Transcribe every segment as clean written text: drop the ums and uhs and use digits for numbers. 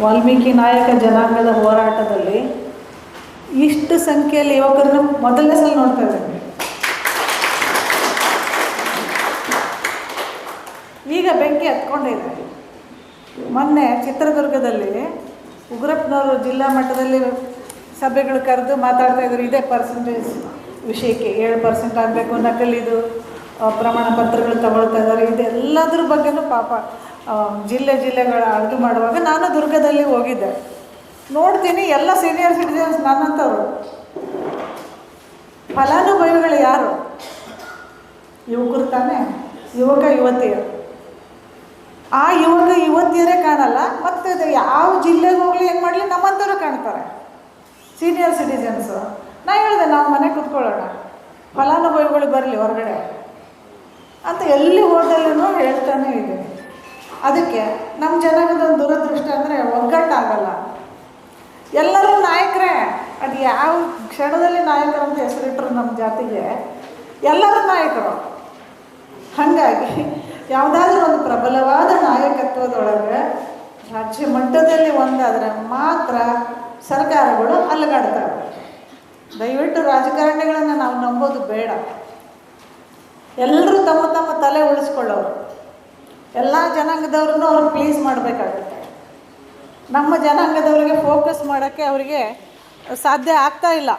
ವಾಲ್ಮೀಕಿ ನಾಯಕ ಜನಾಂಗದ ಹೋರಾಟದಲ್ಲಿ ಇಷ್ಟು ಸಂಖ್ಯೆಯಲ್ಲಿ ಯುವಕರನ್ನ ಮೊದಲನೇ ಸಲ ನೋಡ್ತಾ ಇದ್ದೀನಿ. ಈಗ ಬೆಂಕಿ ಹತ್ಕೊಂಡಿದೆ. ಮೊನ್ನೆ ಚಿತ್ರದುರ್ಗದಲ್ಲಿ ಉಗ್ರಪ್ಪನವರು ಜಿಲ್ಲಾ ಮಟ್ಟದಲ್ಲಿ ಸಭೆಗಳು ಕರೆದು ಮಾತಾಡ್ತಾ ಇದ್ರು. ಇದೇ ಪರ್ಸೆಂಟೇಜ್ ವಿಷಯಕ್ಕೆ 7% ಆಗಬೇಕು, ನಕಲಿದು ಪ್ರಮಾಣ ಪತ್ರಗಳು ತಗೊಳ್ತಾ ಇದ್ದಾರೆ. ಇದೆಲ್ಲದ್ರ ಬಗ್ಗೆನೂ ಪಾಪ ಜಿಲ್ಲೆಗಳ ಅಡುಗೆ ಮಾಡುವಾಗ ನಾನು ದುರ್ಗದಲ್ಲಿ ಹೋಗಿದ್ದೆ. ನೋಡ್ತೀನಿ ಎಲ್ಲ ಸೀನಿಯರ್ ಸಿಟಿಜನ್ಸ್ ನನ್ನಂಥವ್ರು. ಫಲಾನುಭವಿಗಳು ಯಾರು? ಯುವಕರು ತಾನೇ, ಯುವಕ ಯುವತಿಯರು. ಆ ಯುವಕ ಯುವತಿಯರೇ ಕಾಣಲ್ಲ. ಮತ್ತು ಯಾವ ಜಿಲ್ಲೆಗೆ ಹೋಗಲಿ ಏನು ಮಾಡಲಿ ನಮ್ಮಂಥವ್ರು ಕಾಣ್ತಾರೆ, ಸೀನಿಯರ್ ಸಿಟಿಜನ್ಸು. ನಾ ಹೇಳಿದೆ ನಾವು ಮನೆ ಕೂತ್ಕೊಳ್ಳೋಣ, ಫಲಾನುಭವಿಗಳು ಬರಲಿ ಹೊರಗಡೆ ಅಂತ ಎಲ್ಲಿ ಹೋದಲ್ಲೂ ಹೇಳ್ತಾನೆ ಇದ್ದೀನಿ. ಅದಕ್ಕೆ ನಮ್ಮ ಜನಾಂಗದೊಂದು ದುರದೃಷ್ಟ ಅಂದರೆ ಒಗ್ಗಟ್ಟಾಗಲ್ಲ. ಎಲ್ಲರೂ ನಾಯಕರೇ. ಅದು ಯಾವ ಕ್ಷಣದಲ್ಲಿ ನಾಯಕರು ಅಂತ ಹೆಸರಿಟ್ಟರು ನಮ್ಮ ಜಾತಿಗೆ, ಎಲ್ಲರೂ ನಾಯಕರು. ಹಾಗಾಗಿ ಯಾವುದಾದ್ರೂ ಒಂದು ಪ್ರಬಲವಾದ ನಾಯಕತ್ವದೊಳಗೆ ರಾಜ್ಯ ಮಟ್ಟದಲ್ಲಿ ಒಂದಾದರೆ ಮಾತ್ರ ಸರ್ಕಾರಗಳು ಅಲುಗಾಡ್ತವೆ. ದಯವಿಟ್ಟು ರಾಜಕಾರಣಿಗಳನ್ನು ನಾವು ನಂಬೋದು ಬೇಡ. ಎಲ್ಲರೂ ತಮ್ಮ ತಮ್ಮ ತಲೆ ಉಳಿಸ್ಕೊಳ್ಳೋರು. ಎಲ್ಲ ಜನಾಂಗದವ್ರನ್ನೂ ಅವ್ರು ಪ್ಲೀಸ್ ಮಾಡಬೇಕಾಗುತ್ತೆ. ನಮ್ಮ ಜನಾಂಗದವರಿಗೆ ಫೋಕಸ್ ಮಾಡೋಕ್ಕೆ ಅವರಿಗೆ ಸಾಧ್ಯ ಆಗ್ತಾ ಇಲ್ಲ.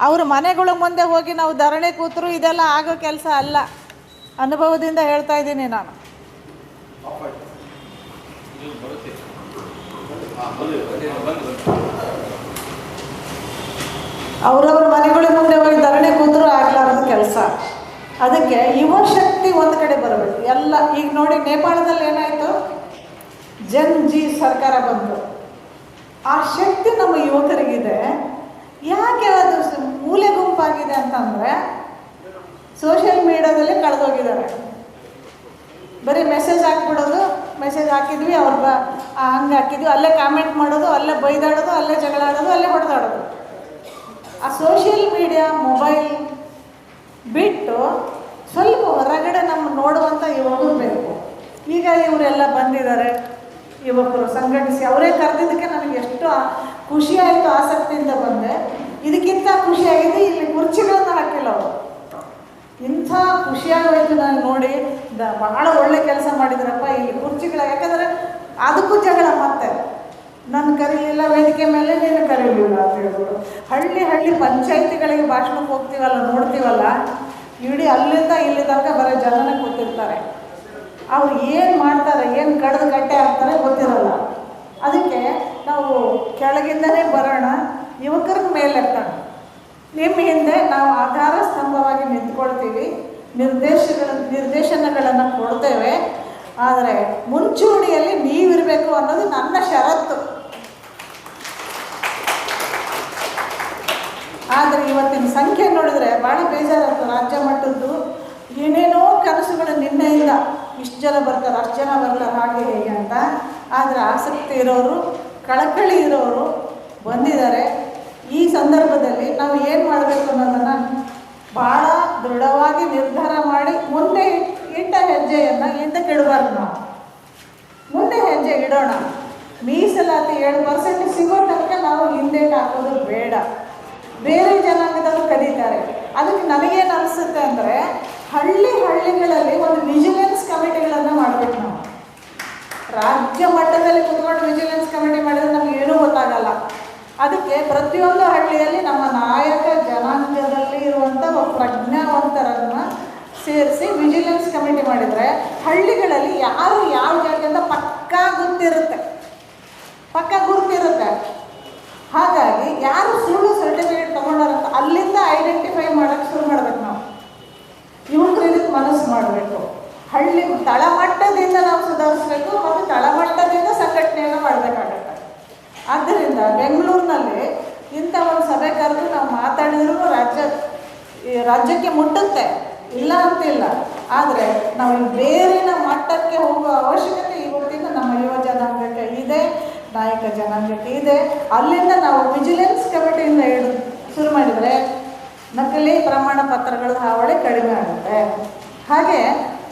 ಅವ್ರ ಮನೆಗಳ ಮುಂದೆ ಹೋಗಿ ನಾವು ಧರಣಿ ಕೂತರು ಇದೆಲ್ಲ ಆಗೋ ಕೆಲಸ ಅಲ್ಲ. ಅನುಭವದಿಂದ ಹೇಳ್ತಾ ಇದ್ದೀನಿ ನಾನು. ಅವ್ರವ್ರ ಮನೆಗಳ ಮುಂದೆ ಹೋಗಿ ಧರಣಿ ಕೂತರು ಆಗಲಾರದ ಕೆಲಸ. ಅದಕ್ಕೆ ಯುವ ಶಕ್ತಿ ಒಂದು ಕಡೆ ಬರಬೇಕು. ಎಲ್ಲ ಈಗ ನೋಡಿ, ನೇಪಾಳದಲ್ಲಿ ಏನಾಯಿತು, ಜನ್-ಜಿ ಸರ್ಕಾರ ಬಂತು. ಆ ಶಕ್ತಿ ನಮ್ಮ ಯುವಕರಿಗಿದೆ. ಯಾಕೆ ಅದು ಮೂಲೆ ಗುಂಪಾಗಿದೆ ಅಂತಂದರೆ ಸೋಷಿಯಲ್ ಮೀಡಿಯಾದಲ್ಲಿ ಕಳೆದೋಗಿದ್ದಾರೆ. ಬರೀ ಮೆಸೇಜ್ ಹಾಕ್ಬಿಡೋದು, ಮೆಸೇಜ್ ಹಾಕಿದ್ವಿ ಅವ್ರು ಹಂಗೆ ಹಾಕಿದ್ವಿ, ಅಲ್ಲೇ ಕಾಮೆಂಟ್ ಮಾಡೋದು, ಅಲ್ಲೇ ಬೈದಾಡೋದು, ಅಲ್ಲೇ ಜಗಳ ಆಡೋದು, ಅಲ್ಲೇ ಹೊಡೆದಾಡೋದು. ಆ ಸೋಷಿಯಲ್ ಮೀಡಿಯಾ ಮೊಬೈಲ್ ಬಿಟ್ಟು ಸ್ವಲ್ಪ ಹೊರಗಡೆ ನಮ್ಮ ನೋಡುವಂಥ ಯುವಕರು ಬೇಕು. ಈಗ ಇವರೆಲ್ಲ ಬಂದಿದ್ದಾರೆ, ಯುವಕರು ಸಂಘಟಿಸಿ ಅವರೇ ಕರೆದಿದ್ದಕ್ಕೆ ನನಗೆ ಎಷ್ಟು ಖುಷಿಯಾಯಿತು, ಆಸಕ್ತಿಯಿಂದ ಬಂದೆ. ಇದಕ್ಕಿಂತ ಖುಷಿಯಾಗಿದೆ ಇಲ್ಲಿ ಕುರ್ಚಿಗಳನ್ನು ಹಾಕಿಲ್ಲ ಅವರು. ಇಂಥ ಖುಷಿಯಾಗೋಯ್ತು ನಾನು ನೋಡಿ. ಭಾಳ ಒಳ್ಳೆ ಕೆಲಸ ಮಾಡಿದ್ರಪ್ಪ ಇಲ್ಲಿ ಕುರ್ಚಿಗಳ. ಯಾಕಂದರೆ ಅದಕ್ಕೂ ಜಗಳ, ಮತ್ತೆ ನನ್ನ ಕರೀಲಿಲ್ಲ ವೇದಿಕೆ ಮೇಲೆ, ನೀನು ಕರೀಲಿಲ್ಲ ಅಂತ ಹೇಳ್ಬೋದು. ಹಳ್ಳಿ ಪಂಚಾಯಿತಿಗಳಿಗೆ ಭಾಷಣಕ್ಕೆ ಹೋಗ್ತೀವಲ್ಲ, ನೋಡ್ತೀವಲ್ಲ, ಇಡೀ ಅಲ್ಲಿಂದ ಇಲ್ಲಿ ತನಕ ಬರೋ ಜನನೇ ಕೂತಿರ್ತಾರೆ. ಅವ್ರು ಏನು ಮಾಡ್ತಾರೆ, ಏನು ಕಡ್ದು ಕಟ್ಟೆ ಹಾಕ್ತಾರೆ ಗೊತ್ತಿರಲ್ಲ. ಅದಕ್ಕೆ ನಾವು ಕೆಳಗಿಂದನೇ ಬರೋಣ, ಯುವಕರ ಮೇಲೆತ್ತೋಣ. ನಿಮ್ಮ ಹಿಂದೆ ನಾವು ಆಧಾರ ಸ್ತಂಭವಾಗಿ ನಿಂತ್ಕೊಳ್ತೀವಿ, ನಿರ್ದೇಶನಗಳನ್ನು ಕೊಡ್ತೇವೆ. ಆದರೆ ಮುಂಚೂಣಿಯಲ್ಲಿ ನೀವಿರಬೇಕು ಅನ್ನೋದು ನನ್ನ ಷರತ್ತು. ಆದರೆ ಇವತ್ತಿನ ಸಂಖ್ಯೆ ನೋಡಿದರೆ ಭಾಳ ಬೇಜಾರಾಗ್ತದೆ. ರಾಜ್ಯ ಮಟ್ಟದ್ದು ಏನೇನೋ ಕನಸುಗಳು ನಿನ್ನೆಯಿಂದ ಇಷ್ಟು ಜನ ಬರ್ತಾರೆ, ಅಷ್ಟು ಜನ ಬರ್ತಾರೆ, ಹಾಗೆ ಹೇಗೆ ಅಂತ. ಆದರೆ ಆಸಕ್ತಿ ಇರೋರು, ಕಳಕಳಿ ಇರೋರು ಬಂದಿದ್ದಾರೆ. ಈ ಸಂದರ್ಭದಲ್ಲಿ ನಾವು ಏನು ಮಾಡಬೇಕು ಅನ್ನೋದನ್ನು ಭಾಳ ದೃಢವಾಗಿ ನಿರ್ಧಾರ ಮಾಡಿ ಮುಂದೆ ಇಟ್ಟ ಹೆಜ್ಜೆಯನ್ನು ಹಿಂದಕ್ಕೆ ಇಡಬಾರ್ದು. ನಾವು ಮುಂದೆ ಹೆಜ್ಜೆ ಇಡೋಣ. ಮೀಸಲಾತಿ 7% ಸಿಗೋ ತನಕ ನಾವು ಹಿಂದೇಟು ಹಾಕೋದು ಬೇಡ. ಬೇರೆ ಜನಾಂಗದವರು ಕರೀತಾರೆ. ಅದಕ್ಕೆ ನನಗೇನು ಅನಿಸುತ್ತೆ ಅಂದರೆ, ಹಳ್ಳಿಗಳಲ್ಲಿ ಒಂದು ವಿಜಿಲೆನ್ಸ್ ಕಮಿಟಿಗಳನ್ನು ಮಾಡಬೇಕು. ನಾವು ರಾಜ್ಯ ಮಟ್ಟದಲ್ಲಿ ಕುತ್ಕೊಂಡು ವಿಜಿಲೆನ್ಸ್ ಕಮಿಟಿ ಮಾಡಿದರೆ ನಮ್ಗೆ ಏನೂ ಗೊತ್ತಾಗಲ್ಲ. ಅದಕ್ಕೆ ಪ್ರತಿಯೊಂದು ಹಳ್ಳಿಯಲ್ಲಿ ನಮ್ಮ ನಾಯಕ ಜನಾಂಗದಲ್ಲಿ ಇರುವಂಥ ಪ್ರಜ್ಞಾವಂತರನ್ನು ಸೇರಿಸಿ ವಿಜಿಲೆನ್ಸ್ ಕಮಿಟಿ ಮಾಡಿದರೆ ಹಳ್ಳಿಗಳಲ್ಲಿ ಯಾರು ಯಾವ ಜಾಗದಿಂದ ಪಕ್ಕಾ ಗುರುತಿರುತ್ತೆ. ಹಾಗಾಗಿ ಯಾರು ಸುಳ್ಳು ಸರ್ಟಿಫಿಕೇಟ್ ತೊಗೊಂಡಾರಂತ ಅಲ್ಲಿಂದ ಐಡೆಂಟಿಫೈ ಮಾಡೋಕ್ಕೆ ಶುರು ಮಾಡ್ಬೇಕು. ನಾವು ಯುವಕರು ಇದಕ್ಕೆ ಮನಸ್ಸು ಮಾಡಬೇಕು. ಹಳ್ಳಿ ತಳಮಟ್ಟದಿಂದ ನಾವು ಸುಧಾರಿಸಬೇಕು ಮತ್ತು ತಳಮಟ್ಟದಿಂದ ಸಂಘಟನೆಯನ್ನು ಮಾಡಬೇಕಾಗತ್ತೆ. ಆದ್ದರಿಂದ ಬೆಂಗಳೂರಿನಲ್ಲಿ ಇಂಥ ಒಂದು ಸಭೆ ಕರೆದು ನಾವು ಮಾತಾಡಿದ್ರೂ ರಾಜ್ಯಕ್ಕೆ ಮುಟ್ಟುತ್ತೆ, ಇಲ್ಲ ಅಂತಿಲ್ಲ. ಆದರೆ ನಾವು ಬೇರಿನ ಮಟ್ಟಕ್ಕೆ ಹೋಗುವ ಅವಶ್ಯಕತೆ ಇವತ್ತಿನ ನಮ್ಮ ಯುವ ಜನಾಂಗಕ್ಕೆ ಇದೆ, ನಾಯಕ ಜನಾಂಗಕ್ಕೆ ಇದೆ. ಅಲ್ಲಿಂದ ನಾವು ವಿಜಿಲೆನ್ಸ್ ಕಮಿಟಿಯಿಂದ ಶುರು ಮಾಡಿದರೆ ನಕಲಿ ಪ್ರಮಾಣ ಪತ್ರಗಳ ಹಾವಳಿ ಕಡಿಮೆ ಆಗುತ್ತೆ. ಹಾಗೆ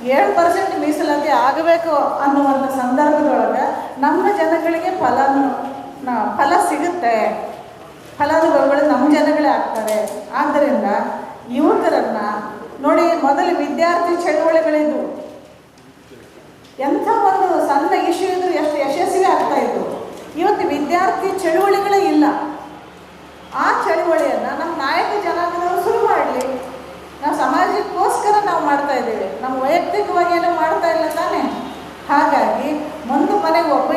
7% ಮೀಸಲಾತಿ ಆಗಬೇಕು ಅನ್ನುವಂಥ ಸಂದರ್ಭದೊಳಗೆ ನಮ್ಮ ಜನಗಳಿಗೆ ಫಲ ಸಿಗುತ್ತೆ, ಫಲಾನುಭವಿಗಳು ನಮ್ಮ ಜನಗಳೇ ಆಗ್ತಾರೆ. ಆದ್ದರಿಂದ ಯುವಕರನ್ನು ನೋಡಿ, ಮೊದಲು ವಿದ್ಯಾರ್ಥಿ ಚಳುವಳಿಗಳಿದ್ವು, ಎಂಥ ಒಂದು ಸಣ್ಣ ಇಶ್ಯೂ ಇದ್ರೂ ಎಷ್ಟು ಯಶಸ್ವಿ ಆಗ್ತಾಯಿತ್ತು. ಇವತ್ತು ವಿದ್ಯಾರ್ಥಿ ಚಳುವಳಿಗಳೇ ಇಲ್ಲ. ಆ ಚಳುವಳಿಯನ್ನು ನಮ್ಮ ನಾಯಕ ಜನಾಂಗದವರು ಶುರು ಮಾಡಲಿ. ನಾವು ಸಮಾಜಕ್ಕೋಸ್ಕರ ನಾವು ಮಾಡ್ತಾ ಇದ್ದೀವಿ, ನಮ್ಮ ವೈಯಕ್ತಿಕವಾಗಿ ಏನೂ ಮಾಡ್ತಾ ಇಲ್ಲ ತಾನೇ. ಹಾಗಾಗಿ ಒಂದು ಮನೆಗೆ ಒಬ್ಬ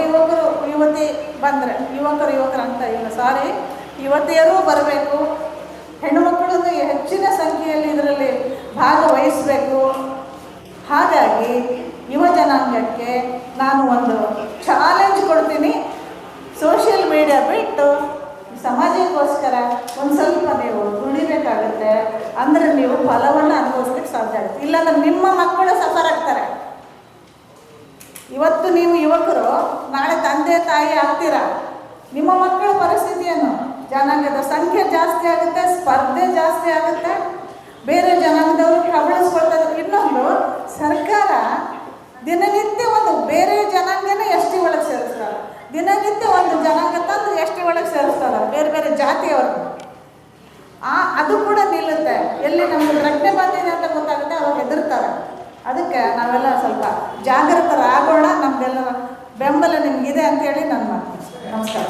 ಯುವತಿ ಬಂದರೆ, ಯುವಕರು ಅಂತ ಇಲ್ಲ, ಸಾರಿ, ಯುವತಿಯರೂ ಬರಬೇಕು. ಹೆಣ್ಣುಮಕ್ಕಳನ್ನು ಹೆಚ್ಚಿನ ಸಂಖ್ಯೆಯಲ್ಲಿ ಇದರಲ್ಲಿ ಭಾಗವಹಿಸಬೇಕು. ಹಾಗಾಗಿ ಯುವ ಜನಾಂಗಕ್ಕೆ ನಾನು ಒಂದು ಚಾಲೆಂಜ್ ಕೊಡ್ತೀನಿ. ಸೋಷಿಯಲ್ ಮೀಡಿಯಾ ಬಿಟ್ಟು ಸಮಾಜಕ್ಕೋಸ್ಕರ ಒಂದು ಸ್ವಲ್ಪ ನೀವು ದುಡಿಬೇಕಾಗುತ್ತೆ. ಅಂದರೆ ನೀವು ಫಲವನ್ನು ಅನುಭವಿಸ್ಲಿಕ್ಕೆ ಸಾಧ್ಯ ಆಗುತ್ತೆ. ಇಲ್ಲಾಂದ್ರೆ ನಿಮ್ಮ ಮಕ್ಕಳು ಸಫರ್ ಆಗ್ತಾರೆ. ಇವತ್ತು ನೀವು ಯುವಕರು ನಾಳೆ ತಂದೆ ತಾಯಿ ಆಗ್ತೀರಾ. ನಿಮ್ಮ ಮಕ್ಕಳ ಪರಿಸ್ಥಿತಿ ಏನು? ಜನಾಂಗದ ಸಂಖ್ಯೆ ಜಾಸ್ತಿ ಆಗುತ್ತೆ, ಸ್ಪರ್ಧೆ ಜಾಸ್ತಿ ಆಗುತ್ತೆ, ಬೇರೆ ಜನಾಂಗದವರು ಕಬಳಿಸ್ಕೊಳ್ತಾರೆ. ಇನ್ನೊಂದು, ಸರ್ಕಾರ ದಿನನಿತ್ಯ ಒಂದು ಬೇರೆ ಜನಾಂಗನೇ ಎಸ್ ಟಿ ಒಳಗೆ ಸೇರಿಸ್ತಾರೆ. ದಿನನಿತ್ಯ ಒಂದು ಜನಾಂಗ ತಂದು ಎಸ್ ಟಿ ಒಳಗೆ ಸೇರಿಸ್ತಾರೆ, ಬೇರೆ ಬೇರೆ ಜಾತಿಯವರು. ಅದು ಕೂಡ ನಿಲ್ಲುತ್ತೆ. ಎಲ್ಲಿ ನಮಗೆ ಪ್ರಜ್ಞೆ ಬಂದಿದೆ ಅಂತ ಗೊತ್ತಾಗುತ್ತೆ, ಅವ್ರು ಹೆದರ್ತಾರೆ. ಅದಕ್ಕೆ ನಾವೆಲ್ಲ ಸ್ವಲ್ಪ ಜಾಗೃತರಾಗೋಣ. ನಮ್ದೆಲ್ಲ ಬೆಂಬಲ ನಿಮಗಿದೆ ಅಂತೇಳಿ ನಾನು ಮಾತು. ನಮಸ್ಕಾರ.